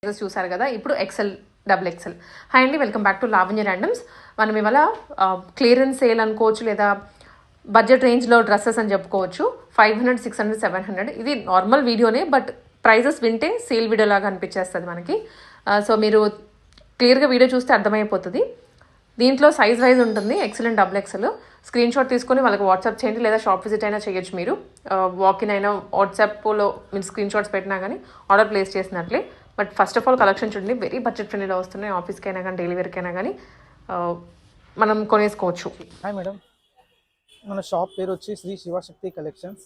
చూసారు కదా. ఇప్పుడు ఎక్సెల్, డబుల్ ఎక్సెల్. హాయ్ అండి, welcome back to Lavanya randoms. మనం ఇవాళ క్లియరెన్స్ సేల్ అనుకోవచ్చు, లేదా బడ్జెట్ రేంజ్లో డ్రెస్సెస్ అని చెప్పుకోవచ్చు. 500, 600, 700. ఇది నార్మల్ వీడియోనే, బట్ ప్రైజెస్ వింటే సేల్ వీడియో లాగా అనిపించేస్తుంది మనకి. సో మీరు క్లియర్గా వీడియో చూస్తే అర్థమైపోతుంది. దీంట్లో సైజ్ వైజ్ ఉంటుంది, XL and double XL. Screen shot తీసుకొని వాళ్ళకి వాట్సాప్ చేయండి, లేదా షాప్ విజిట్ అయినా చేయొచ్చు. మీరు వాకిన్ అయినా వాట్సాప్లో మీరు స్క్రీన్ షాట్స్ పెట్టినా కానీ ఆర్డర్ ప్లేస్ చేసినట్లే. But first of all collection చూడండి, వెరీ బడ్జెట్ ఫ్రెండ్లీలో వస్తున్నాయి. ఆఫీస్కి అయినా కానీ డైలీ వేర్కి అయినా కానీ మనం కొనేసుకోవచ్చు. హాయ్ మేడం, మన షాప్ పేరు వచ్చి శ్రీ శివశక్తి కలెక్షన్స్.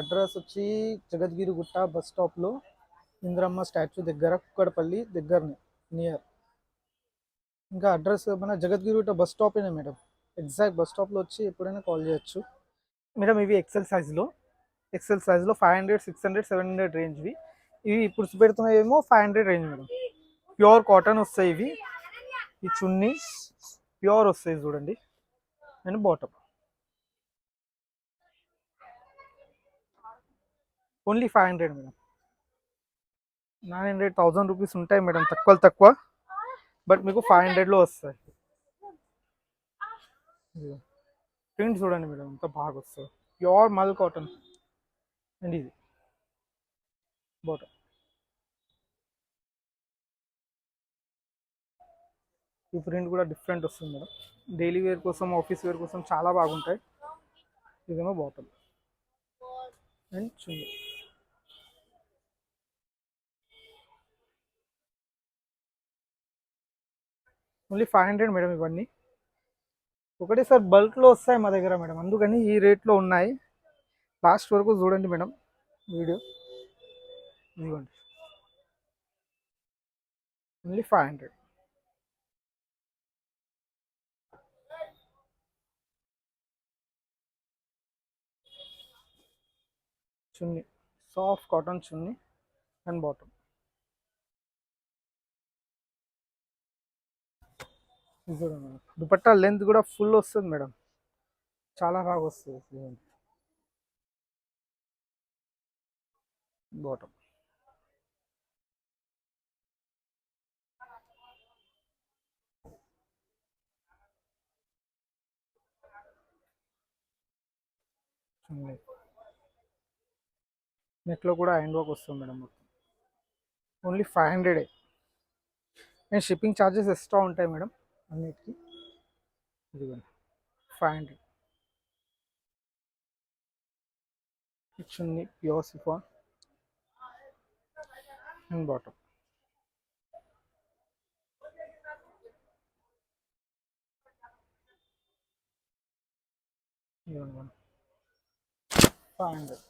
అడ్రస్ వచ్చి జగద్గిరి గుట్ట బస్ స్టాప్లో ఇంద్రమ్మ స్టాచ్యూ దగ్గర, కుక్కడపల్లి దగ్గరనే నియర్. ఇంకా అడ్రస్ మన జగద్గిరి గుట్ట బస్ స్టాపేనా మేడం, ఎగ్జాక్ట్ బస్ స్టాప్లో వచ్చి ఎప్పుడైనా కాల్ చేయొచ్చు మేడం. ఇవి ఎక్సెల్ సైజులో 500, 600, 700 రేంజ్వి. ఇవి ఇప్పుడు పెడుతున్నాయేమో 500 రేంజ్ మేడం. ప్యూర్ కాటన్ వస్తాయి ఇవి. ఈ చున్నీ ప్యూర్ వస్తాయి చూడండి, and bottom only 500 madam. 900, 1000 rupees ఉంటాయి మేడం, తక్కువ. బట్ మీకు 500లో వస్తాయి. ప్రింట్ చూడండి మేడం, ఎంత బాగా వస్తుంది. ప్యూర్ మల్ కాటన్. అండ్ ఇది బాటమ్. ఈ ప్రింట్ కూడా డిఫరెంట్ వస్తుంది మేడం. డైలీ వేర్ కోసం, ఆఫీస్ వేర్ కోసం చాలా బాగుంటాయి. ఇదేమో bottom and chunni. Only 500 madam. ఇవన్నీ ఒకటేసారి బల్క్లో వస్తాయి మా దగ్గర మేడం, అందుకని ఈ రేట్లో ఉన్నాయి. లాస్ట్ వరకు చూడండి మేడం వీడియో. ఇదిగోండి, only 500. Chunni soft cotton chunni and bottom. ఇది చూడండి మేడం, దుపట్టా లెంత్ కూడా ఫుల్ వస్తుంది మేడం, చాలా బాగా వస్తుంది. బాటమ్ నెక్లో కూడా హ్యాండ్ వర్క్ వస్తుంది మేడం. మొత్తం only 500. And shipping charges extra ఉంటాయి మేడం అన్నిటికీ. ఇదిగోండి 500. చున్నీ ప్యూర్ సిఫాన్ అండ్ బాటమ్. ఇదిగోండి మేడం, 500.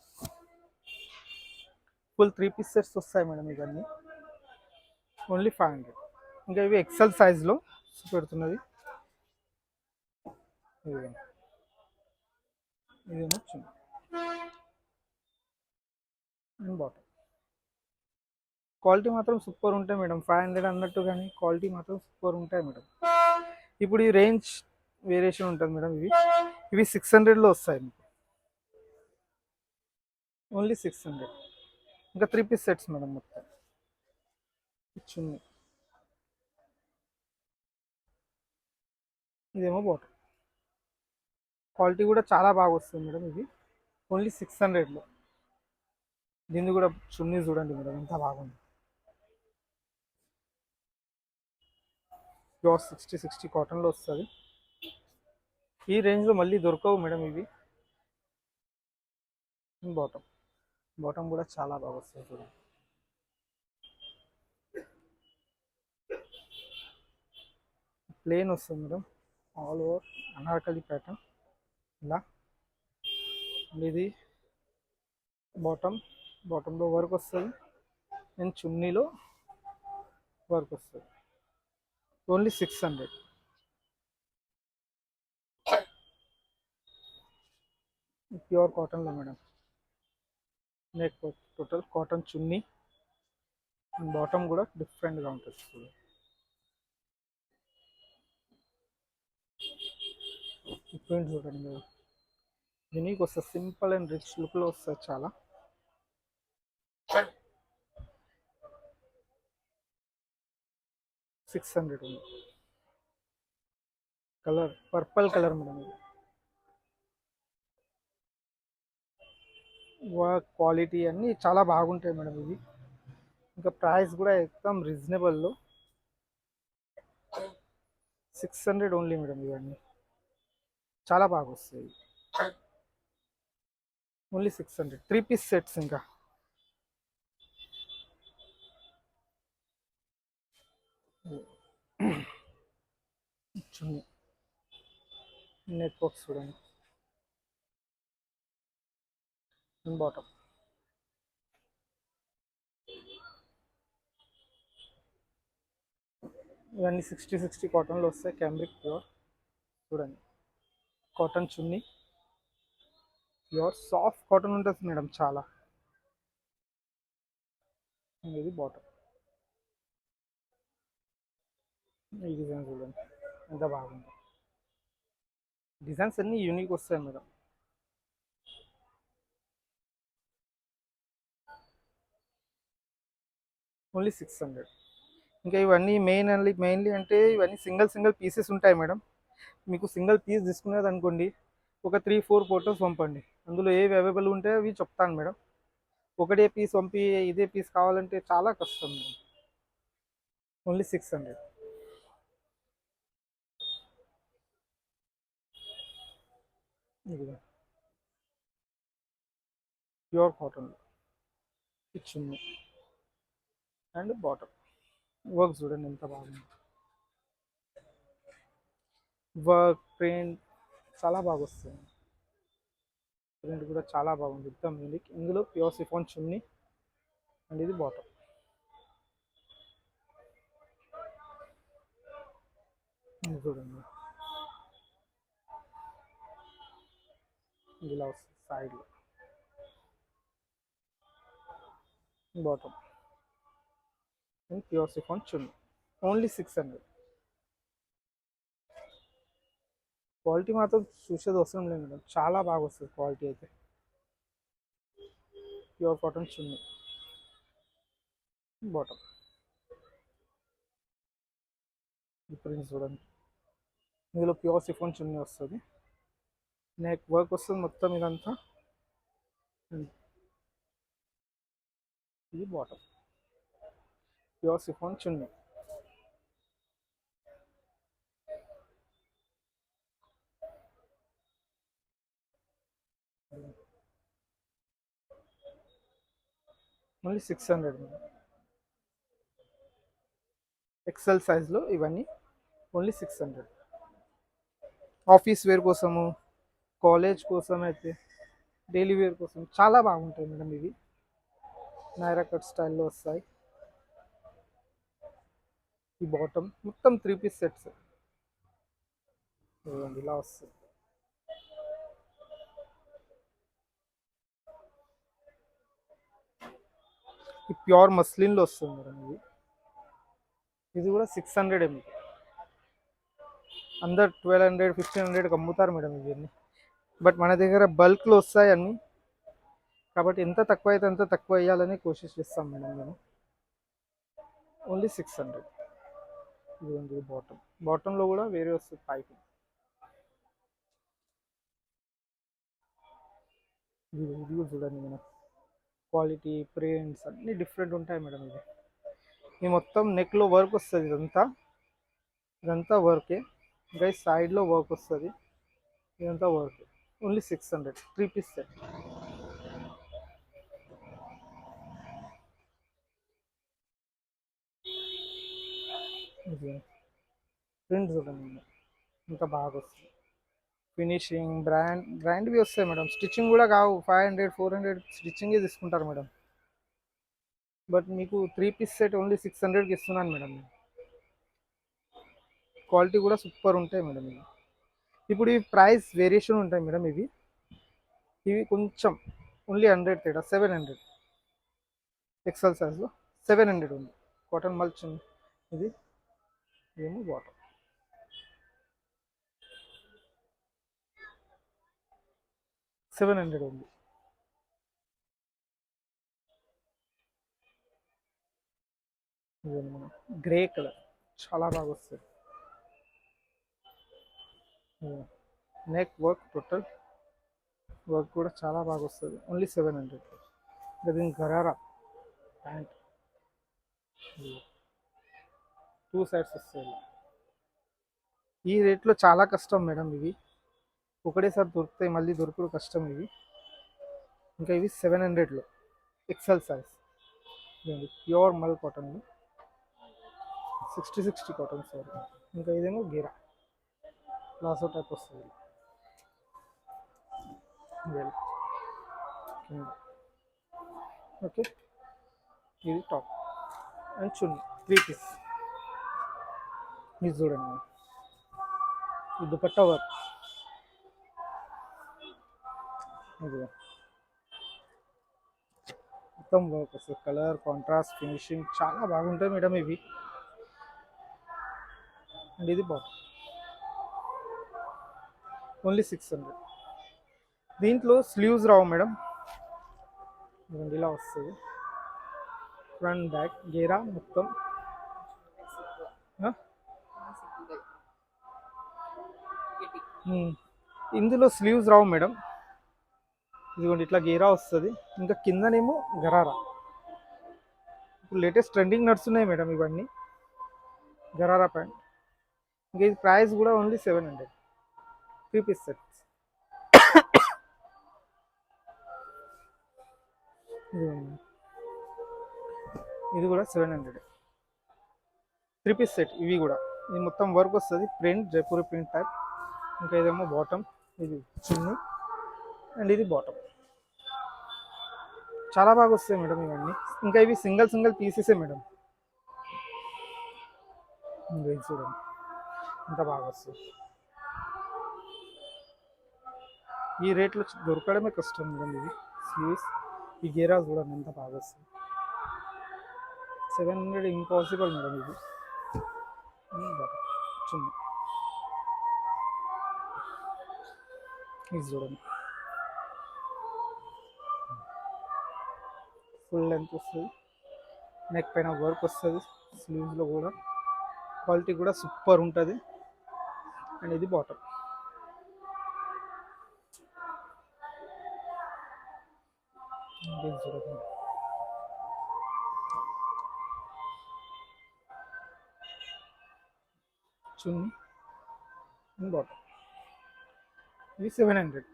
ఫుల్ 3 పీస్ సెట్స్ వస్తాయి మేడం ఇవన్నీ, ఓన్లీ 500. ఇంకా ఇవి ఎక్సెల్ సైజ్లో పెడుతున్నది. ఇదిగోండి, ఇదేమో చున్నీ అండ్ బాటమ్. క్వాలిటీ మాత్రం సూపర్ ఉంటాయి మేడం. 500 అన్నట్టు కానీ క్వాలిటీ మాత్రం సూపర్ ఉంటాయి మేడం. ఇప్పుడు ఈ రేంజ్ వేరియేషన్ ఉంటుంది మేడం. ఇవి 600లో వస్తాయి మీకు, ఓన్లీ 600. ఇంకా 3 పీస్ సెట్స్ మేడం మొత్తం. చున్నీ, ఇదేమో బాటమ్. క్వాలిటీ కూడా చాలా బాగా వస్తుంది మేడం. ఇది ఓన్లీ 600లో. దీన్ని కూడా చున్నీ చూడండి మేడం, ఎంత బాగుంది. ప్యూర్ 60 కాటన్లో వస్తుంది. ఈ రేంజ్లో మళ్ళీ దొరకవు మేడం ఇవి. బాటమ్ కూడా చాలా బాగా వస్తుంది చూడండి. ప్లేన్ వస్తుంది madam, all over Anarkali pattern ఇలా. ఇది బాటంలో వర్క్ వస్తుంది అండ్ చున్నీలో వర్క్ వస్తుంది. ఓన్లీ 600. ప్యూర్ కాటన్లో madam. Neck total cotton chunni and bottom కూడా డిఫరెంట్గా ఉంటుంది చూడండి. ప్రింట్ చూడండి మీరు, యూనిక్ వస్తుంది, సింపుల్ అండ్ రిచ్ లుక్లో వస్తుంది చాలా. 600 ఉంది. కలర్ పర్పుల్ కలర్ మేడం ఇది. వర్క్ క్వాలిటీ అన్నీ చాలా బాగుంటాయి మేడం ఇవి. ఇంకా ప్రైస్ కూడా ఎక్దమ్ రీజనబుల్లో 600 ఓన్లీ మేడం ఇవన్నీ చాలా బాగా వస్తాయి. Only 600 3 piece sets. ఇంకా చున్నీ నెక్ బాక్స్ చూడండి, బాటమ్. ఇవన్నీ 60 కాటన్లో వస్తాయి, క్యామ్రిక్ ప్యూర్. చూడండి కాటన్ చున్నీ, ప్యూర్ సాఫ్ట్ కాటన్ ఉంటుంది మేడం చాలా. ఇది బాటమ్. ఈ డిజైన్ చూడండి ఎంత బాగుంది. డిజైన్స్ అన్నీ యూనిక్ వస్తాయి మేడం. ఓన్లీ 600. ఇంకా ఇవన్నీ మెయిన్లీ అంటే ఇవన్నీ సింగిల్ పీసెస్ ఉంటాయి మేడం. మీకు సింగిల్ పీస్ తీసుకునేది అనుకోండి, ఒక 3-4 ఫొటోస్ పంపండి, అందులో ఏవి అవైలబుల్ ఉంటే అవి చెప్తాను మేడం. ఒకటే పీస్ పంపి ఇదే పీస్ కావాలంటే చాలా కష్టం మేడం. ఓన్లీ 600. ఇది ప్యూర్ కాటన్ ఇచ్చింది. అండ్ బాటమ్ వర్క్ చూడండి ఎంత బాగుంది. వర్క్ ప్రింట్ చాలా బాగా వస్తుంది. ప్రింట్ కూడా చాలా బాగుంది, మొత్తం యూనిక్. ఇందులో ప్యూర్ సిఫాన్ చున్నీ అండ్ ఇది బాటమ్. ఇది చూడండి ఇలా వస్తుంది సైడ్లో బాటమ్ అండ్ ప్యూర్ సిఫాన్ చున్నీ. ఓన్లీ 600. క్వాలిటీ మాత్రం చూసేది అవసరం లేదు మేడం, చాలా బాగా వస్తుంది క్వాలిటీ అయితే. ప్యూర్ కాటన్ చున్నీ, బాటమ్. ఈ ప్రింట్స్ చూడండి, ఇందులో ప్యూర్ సిఫాన్ చున్నీ వస్తుంది, నెక్ వర్క్ వస్తుంది మొత్తం ఇదంతా. ఇది బాటమ్, ప్యూర్ సిఫాన్ చున్నీ. Only 600 madam. ఎక్సెల్ సైజ్లో ఇవన్నీ ఓన్లీ 600. ఆఫీస్ వేర్ కోసము, కాలేజ్ కోసం అయితే, డైలీ వేర్ కోసం చాలా బాగుంటాయి మేడం ఇవి. నైరా కట్ స్టైల్లో వస్తాయి. ఈ బాటమ్ మొత్తం 3 పీస్ సెట్స్ ఇలా వస్తుంది. ఈ ప్యూర్ మస్లిన్లో వస్తుంది మేడం ఇది. ఇది కూడా 600 మీకు. అందరు 1200-1500కి అమ్ముతారు మేడం ఇవన్నీ, బట్ మన దగ్గర బల్క్లో వస్తాయి అన్నీ, కాబట్టి ఎంత తక్కువ అయితే అంత తక్కువ వేయాలని కోషిష్ చేస్తాం మేడం మేము. ఓన్లీ 600. ఇది బాటంలో కూడా వేరే వస్తుంది పైపింగ్. ఇది కూడా చూడండి మేడం, క్వాలిటీ ప్రింట్స్ అన్నీ డిఫరెంట్ ఉంటాయి మేడం. ఇది ఈ మొత్తం నెక్లో వర్క్ వస్తుంది, ఇదంతా వర్కే. ఇంకా సైడ్లో వర్క్ వస్తుంది, ఇదంతా work. Only 600. 3 piece set. Print చూడండి ఇంకా బాగా వస్తుంది. ఫినిషింగ్ బ్రాండ్వి వస్తాయి మేడం, స్టిచ్చింగ్ కూడా కావు. 500-400 స్టిచ్చింగే తీసుకుంటారు మేడం, బట్ మీకు 3 పీస్ సెట్ ఓన్లీ 600కి ఇస్తున్నాను మేడం. క్వాలిటీ కూడా సూపర్ ఉంటాయి మేడం ఇవి. ఇప్పుడు ఈ ప్రైస్ వేరియేషన్ ఉంటాయి మేడం. ఇవి కొంచెం ఓన్లీ 100 తేడా. 700 ఎక్సెల్ సైజ్లో 700 ఉంది. కాటన్ మల్చ్ ఉంది. ఇది ఏమో బాటమ్. $700 ఉంది. గ్రే కలర్ చాలా బాగా వస్తుంది. నెక్ వర్క్ టోటల్ వర్క్ కూడా చాలా బాగా వస్తుంది. ఓన్లీ 700. దీని గరారా ప్యాంట్ 2 సైడ్స్ వస్తాయి. ఈ రేట్లో చాలా కష్టం మేడం ఇవి. ఒకటేసారి దొరుకుతాయి, మళ్ళీ దొరకడం కష్టం ఇవి. ఇంకా ఇవి 700లో ఎక్సెల్ సైజ్. ప్యూర్ మల్ కాటన్ 60 కాటన్ సారీ. ఇంకా ఇదేమో గీరా ప్లాసో టైప్ వస్తుంది. ఓకే, ఇది టాప్ అండ్ చున్నీ 3 పీస్. ఇది చూడండి, ఈ దుపట్టా వర్క్ ఇది మొత్తం వర్క్ వస్తుంది. కలర్ కాంట్రాస్ట్ ఫినిషింగ్ చాలా బాగుంటాయి మేడం ఇవి. అండ్ ఇది బాటమ్ ఓన్లీ 600. దీంట్లో స్లీవ్స్ రావు మేడం, ఇలా వస్తుంది. ఫ్రంట్ బ్యాక్ గేరా మొత్తం. ఇందులో స్లీవ్స్ రావు మేడం. ఇదిగోండి ఇట్లా గేరా వస్తుంది. ఇంకా కిందనేమో గరారా. ఇప్పుడు లేటెస్ట్ ట్రెండింగ్ నడుస్తున్నాయి మేడం ఇవన్నీ, గరారా ప్యాంట్. ఇంకా ఇది ప్రైస్ కూడా ఓన్లీ 700. 3 piece set. ఇది కూడా 700. 3 పీస్ సెట్ ఇవి కూడా. ఇది మొత్తం వర్క్ వస్తుంది, ప్రింట్ జైపూరి ప్రింట్ టైప్. ఇంకా ఇదేమో బాటమ్, ఇది చున్నీ అండ్ ఇది బాటమ్. చాలా బాగా వస్తాయి మేడం ఇవన్నీ. ఇంకా ఇవి సింగిల్ సింగిల్ పీసెసే మేడం. ఇంకా ఇది చూడండి ఎంత బాగా వస్తుంది. ఈ రేట్లో దొరకడమే కష్టం మేడం ఇవి. స్లీవ్స్ ఈ గేరా చూడండి ఎంత బాగా వస్తుంది. 700 ఇంపాసిబుల్ మేడం ఇది. చున్నీ ఇది చూడండి ఫుల్ లెంత్ వస్తుంది. నెక్ పైన వర్క్ వస్తుంది. స్లీవ్స్లో కూడా క్వాలిటీ కూడా సూపర్ ఉంటుంది. అండ్ ఇది బాటమ్. చూడండి చున్నీ అండ్ బాటమ్. ఇవి 700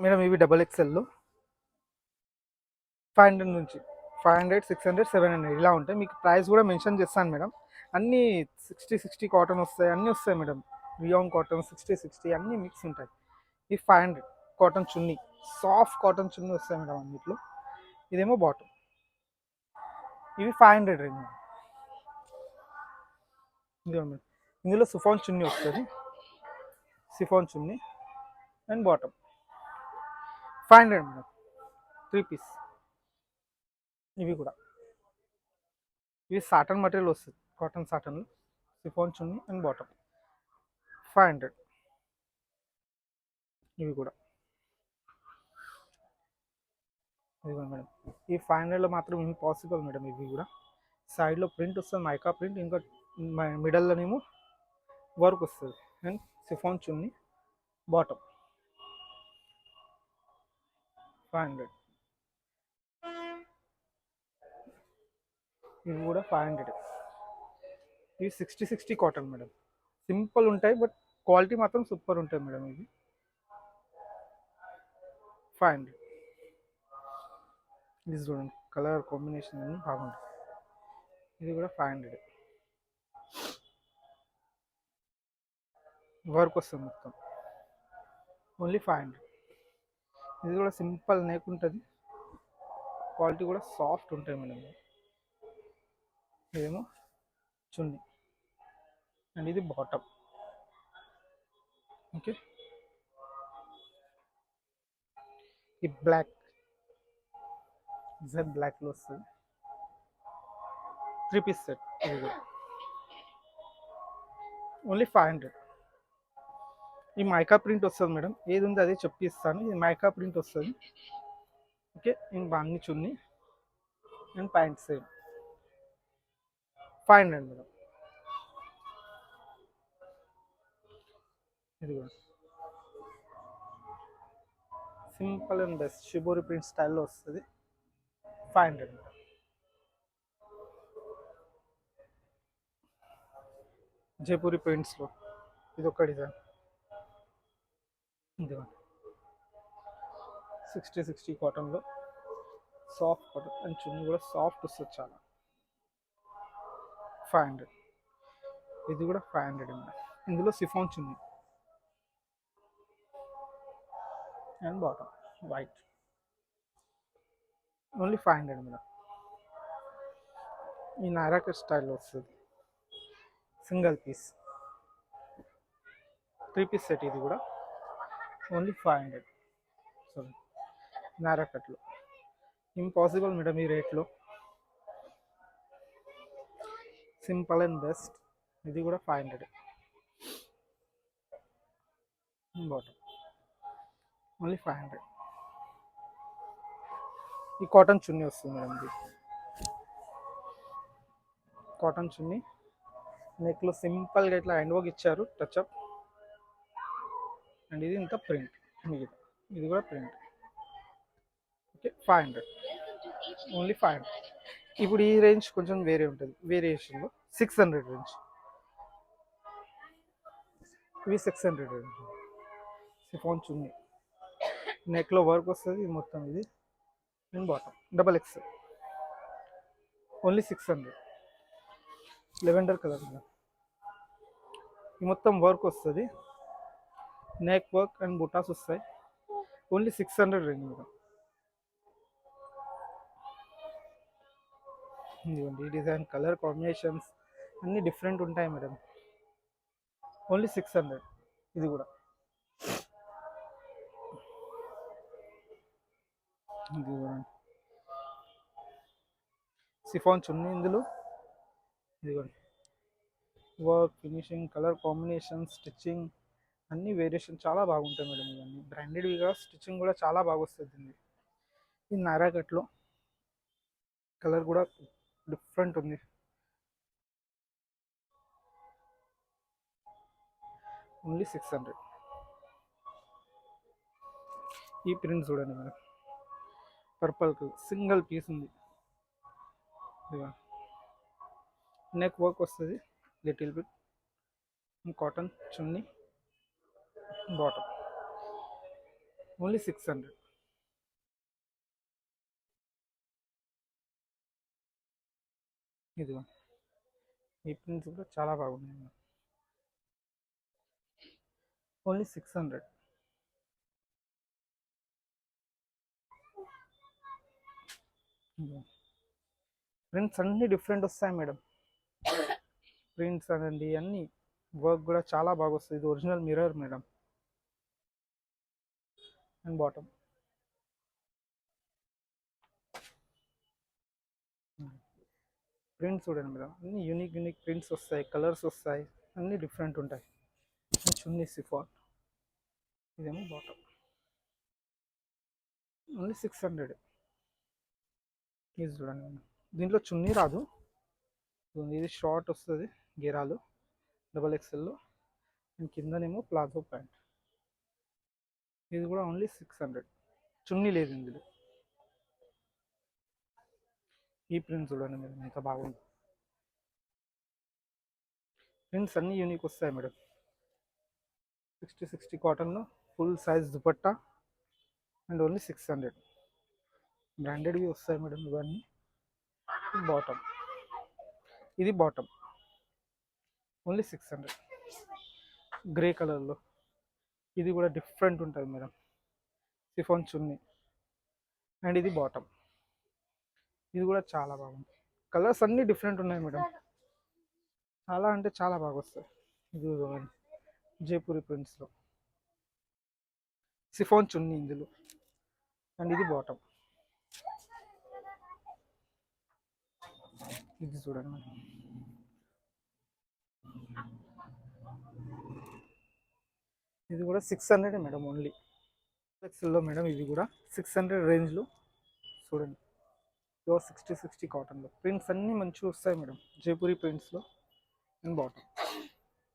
మేడం. ఇవి డబల్ ఎక్స్ఎల్లో 500 నుంచి 500, 600, 700 ఇలా ఉంటాయి. మీకు ప్రైస్ కూడా మెన్షన్ చేస్తాను మేడం. అన్నీ 60 కాటన్ వస్తాయి, అన్నీ వస్తాయి మేడం. రియాన్ కాటన్ 60 అన్నీ మిక్స్ ఉంటాయి. ఈ 500 కాటన్ చున్నీ, సాఫ్ట్ కాటన్ చున్నీ వస్తాయి మేడం అన్నిట్లో. ఇదేమో బాటమ్. ఇవి 500 రేంజ్ మేడం. ఇదిగో మేడం, ఇందులో సిఫాన్ చున్నీ వస్తుంది. సిఫాన్ చున్నీ అండ్ బాటమ్ 500 మేడం. 3 పీస్. ఇవి కూడా ఇవి సాటన్ మటీరియల్ వస్తుంది, కాటన్ సాటన్లో. సిఫాన్ చున్నీ అండ్ బాటమ్ 500. ఇవి కూడా ఇదిగో మేడం. ఈ 500లో మాత్రం ఇంపాసిబుల్ మేడం. ఇవి కూడా సైడ్లో ప్రింట్ వస్తుంది, మైకా ప్రింట్. ఇంకా మిడల్లోనేమో వర్క్ వస్తుంది. And chiffon chunni bottom 500. ఇవి కూడా 500. ఇవి 60 కాటన్ మేడం. సింపుల్ ఉంటాయి బట్ క్వాలిటీ మాత్రం సూపర్ ఉంటాయి మేడం. ఇవి 500. ఇది చూడండి కలర్ కాంబినేషన్ అన్ని బాగుంటుంది. ఇది కూడా 500. వర్క్ వస్తుంది మొత్తం ఓన్లీ 500. ఇది కూడా సింపుల్ నెక్ ఉంటుంది, క్వాలిటీ కూడా సాఫ్ట్ ఉంటాయి మేడం. ఇదేమో చున్నీ అండ్ ఇది బాటమ్. ఓకే, ఈ బ్లాక్ జెడ్ బ్లాక్లో వస్తుంది. 3 పీస్ సెట్. ఇది కూడా ఓన్లీ 500. ఈ మైకా ప్రింట్ వస్తుంది మేడం. ఏది ఉంది అదే చెప్పిస్తాను. ఇది మైకా ప్రింట్ వస్తుంది. ఓకే, ఇంక బాగా చున్నీ అండ్ ప్యాంట్ సేమ్ 500 మేడం. ఇది కూడా simple and best shibori print స్టైల్లో వస్తుంది. 500. జైపూరి ప్రింట్స్లో ఇది ఒక డిజైన్. ఇది 60 కాటన్లో సాఫ్ట్ కాటన్ అండ్ చున్నీ కూడా సాఫ్ట్ వస్తుంది చాలా. 500. ఇది కూడా 500 అండి. ఇందులో సిఫాన్ చున్నీ and bottom white. Only 500 madam. ఈ నారాక స్టైల్లో వస్తుంది. Single piece 3 piece set. ఇది కూడా ఓన్లీ 500. సో నారాకట్లో ఇంపాసిబుల్ మేడం ఈ రేట్లో. Simple and best. ఇది కూడా 500. Bottom only 500. ఈ కాటన్ చున్నీ వస్తుంది మేడం. ఇది కాటన్ చున్నీ నెక్లో సింపుల్గా ఇట్లా హ్యాండ్ వర్క్ ఇచ్చారు టచ్అప్. అండ్ ఇది ఇంత ప్రింట్ మిగతా. ఇది కూడా ప్రింట్. ఓకే 500. ఓన్లీ 500. ఇప్పుడు ఈ రేంజ్ కొంచెం వేరే ఉంటుంది వేరియేషన్లో. 600 రేంజ్. ఇవి 600 రేంజ్. సిఫాన్ చున్నీ నెక్లో వర్క్ వస్తుంది మొత్తం. ఇది and bottom XXL. Only 600. Lavender colour మీద ఈ మొత్తం వర్క్ వస్తుంది. నెక్ వర్క్ అండ్ బుటాస్ వస్తాయి. Only 600 range madam. ఇదిగోండి ఈ డిజైన్ కలర్ కాంబినేషన్స్ అన్నీ డిఫరెంట్ ఉంటాయి మేడం. ఓన్లీ 600. ఇది కూడా ఇది కూడా సిఫాన్ చున్నీ. ఇందులో ఇదిగోండి work finishing colour combination stitching అన్ని వేరియేషన్ చాలా బాగుంటాయి మేడం. ఇవన్నీ బ్రాండెడ్విగా స్టిచ్చింగ్ కూడా చాలా బాగా వస్తుంది. ఈ నారాకట్లో కలర్ కూడా డిఫరెంట్ ఉంది. ఓన్లీ 600. ఈ ప్రింట్ చూడండి madam. Purple colour single piece ఉంది. నెక్ వర్క్ వస్తుంది లిటిల్ బిట్. కాటన్ చున్నీ బాటమ్ ఓన్లీ 600. ఇదిగో ఈ ప్రింట్స్ కూడా చాలా బాగున్నాయి. ఓన్లీ 600. ప్రింట్స్ అన్నీ డిఫరెంట్ వస్తాయి మేడం. ప్రింట్స్ అనండి అన్నీ వర్క్ కూడా చాలా బాగా వస్తుంది. ఇది original mirror madam. And bottom prints చూడండి మేడం. అన్ని యూనిక్ ప్రింట్స్ వస్తాయి. కలర్స్ వస్తాయి. అన్నీ డిఫరెంట్ ఉంటాయి. చున్నీ సిఫాన్. ఇదేమో బాటమ్ ఓన్లీ 600. ఇది చూడండి మేడం. దీంట్లో చున్నీ రాదు. ఇది షార్ట్ వస్తుంది గేరాలు XXLలో. అండ్ కిందనేమో ప్లాజో ప్యాంట్. ఇది కూడా ఓన్లీ 600. చున్నీ లేదు ఇందులో. ఈ ప్రింట్స్ చూడండి మేడం ఎంత బాగుంది. ప్రింట్స్ అన్నీ యూనిక్ వస్తాయి మేడం. 60 కాటన్లో full size dupatta and only 600. బ్రాండెడ్వి వస్తాయి మేడం ఇవన్నీ. బాటమ్ ఇది బాటమ్ ఓన్లీ 600. గ్రే కలర్లో ఇది కూడా డిఫరెంట్ ఉంటుంది మేడం. సిఫాన్ చున్నీ అండ్ ఇది బాటమ్. ఇది కూడా చాలా బాగుంది. కలర్స్ అన్నీ డిఫరెంట్ ఉన్నాయి మేడం. చాలా అంటే చాలా బాగా వస్తాయి. ఇది జైపూరి ప్రింట్స్లో సిఫాన్ చున్నీ ఇందులో. అండ్ ఇది బాటమ్. ఇది చూడండి మేడం. ఇది కూడా 600 మేడం ఓన్లీ. XXLలో మేడం. ఇది కూడా 600 రేంజ్లో చూడండి. 60 కాటన్లో ప్రింట్స్ అన్నీ మంచిగా వస్తాయి మేడం. జైపూరి ప్రింట్స్లో. అండ్ బాటమ్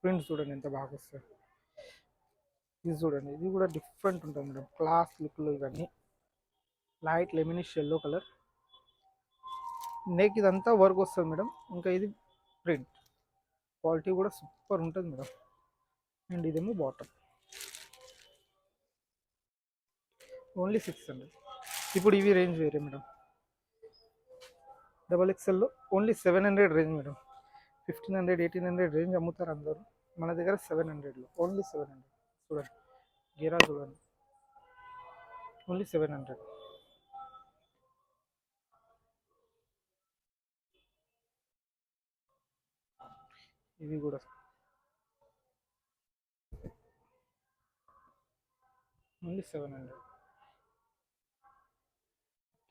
ప్రింట్స్ చూడండి ఎంత బాగా వస్తాయి. ఇది చూడండి, ఇది కూడా డిఫరెంట్ ఉంటుంది మేడం, క్లాస్ లుక్లో ఇవన్నీ. Light lemonish yellow colour. Neck ఇదంతా వర్క్ వస్తుంది మేడం. ఇంకా ఇది ప్రింట్ క్వాలిటీ కూడా సూపర్ ఉంటుంది మేడం. అండ్ ఇదేమో బాటమ్, ఓన్లీ 600. ఇప్పుడు ఇవి రేంజ్ వేరే మేడం. డబల్ ఎక్స్ఎల్లో ఓన్లీ 700 రేంజ్ మేడం. 1500 1800 రేంజ్ అమ్ముతారు అందరూ, మన దగ్గర 700లో ఓన్లీ 700. చూడండి గీరా చూడండి, ఓన్లీ 700. ఇవి కూడా ఓన్లీ 700.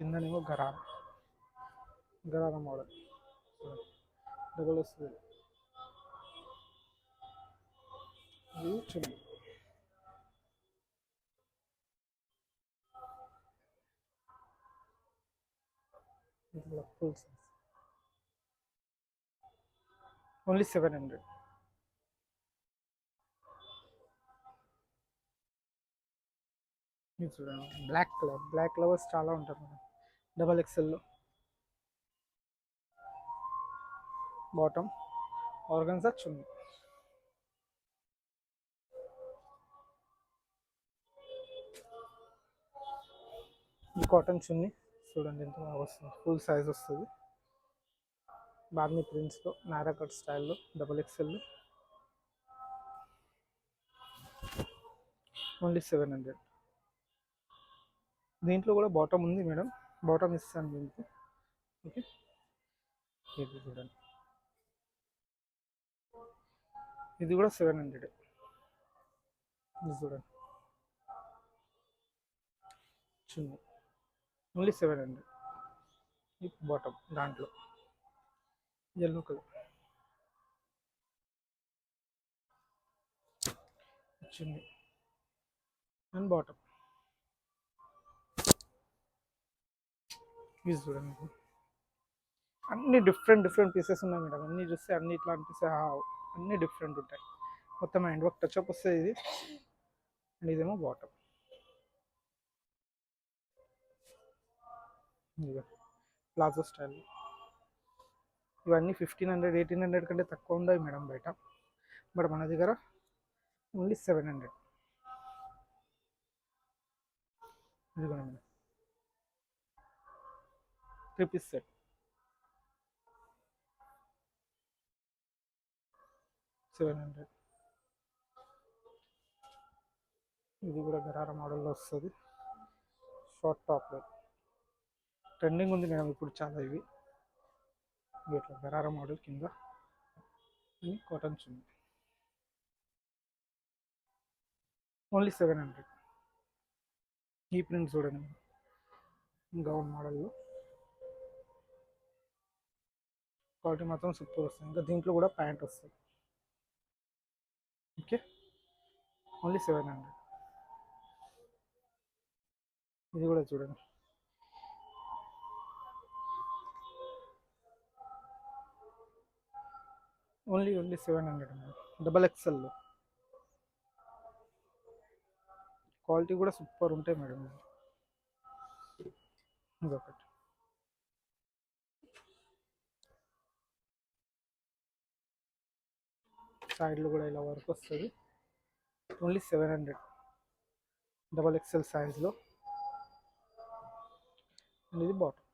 కిందనేమో గరారా, గరారా మోడల్ డబల్ వస్తుంది. ఇది చున్నీ, ఇది కూడా ఫుల్ సైజ్, ఓన్లీ 700. ఇది చూడండి బ్లాక్ కలర్, బ్లాక్ కలర్స్ చాలా ఉంటారు మేడం. డబల్ ఎక్స్ఎల్లో బాటమ్, ఆర్గన్జా చున్నీ. ఈ కాటన్ చున్నీ చూడండి ఎంత బాగా వస్తుంది, ఫుల్ సైజ్ వస్తుంది. బార్నీ ప్రింట్స్లో నారా కట్ స్టైల్లో డబల్ ఎక్స్ఎల్లో ఓన్లీ 700. దీంట్లో కూడా బాటమ్ ఉంది మేడం, బాటమ్ ఇస్తాను దీనికి. ఓకే, ఇది చూడండి, ఇది కూడా 700. ఇది చూడండి చున్నీ, ఓన్లీ 700. ఈ బాటమ్ దాంట్లో yellow colour chunni and bottom. ఇది చూడండి, అన్ని డిఫరెంట్ డిఫరెంట్ పీసెస్ ఉన్నాయి మేడం. అన్నీ చూస్తే అన్ని ఇట్లా అనిపిస్తే అన్ని డిఫరెంట్ ఉంటాయి. మొత్తం హ్యాండ్ వర్క్ టచ్అప్ వస్తుంది ఇది. అండ్ ఇదేమో బాటమ్, ఇదిగో ప్లాజో స్టైల్. ఇవన్నీ 1500 1800 కంటే తక్కువ ఉండవు మేడం బయట, బట్ మన దగ్గర ఓన్లీ 700. ఇదిగో మేడం 3 పీస్ సెట్, 700. ఇది కూడా గరారా మోడల్లో వస్తుంది, షార్ట్ టాప్లో ట్రెండింగ్ ఉంది మేడం ఇప్పుడు చాలా. ఇవి ఇట్లా గరారా మోడల్ కింద కాటన్ చున్నీ, ఓన్లీ 700. ఈ ప్రింట్ చూడండి గౌన్ మోడల్లో, క్వాలిటీ మాత్రం సూపర్ వస్తుంది. ఇంకా దీంట్లో కూడా ప్యాంట్ వస్తుంది. Okay, only 700. ఇది కూడా చూడండి, ఓన్లీ 700 డబల్ ఎక్స్ఎల్లో. క్వాలిటీ కూడా సూపర్ ఉంటాయి మేడం. ఇదొకటి, సైడ్లో కూడా ఇలా వర్క్ వస్తుంది, ఓన్లీ 700 డబల్ ఎక్స్ఎల్ సైజ్లో. అండ్ ఇది బాటమ్.